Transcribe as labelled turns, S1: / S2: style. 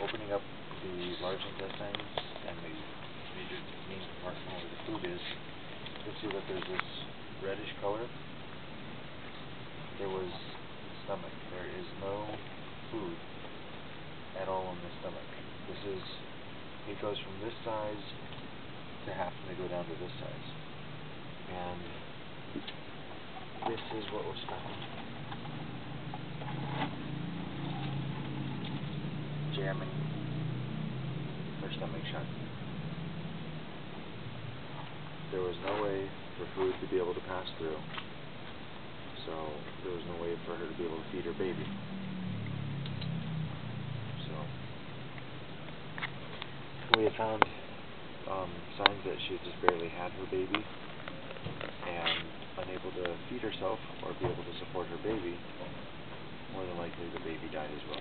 S1: opening up the large intestines and the major main compartment where the food is, you'll see that there's this reddish color. There was stomach. There is no food at all in the stomach. It goes from this size to having to go down to this size. And this is what was found. Jamming her stomach shut. There was no way for food to be able to pass through, so there was no way for her to be able to feed her baby. So we had found signs that she had just barely had her baby and unable to feed herself or be able to support her baby. More than likely the baby died as well.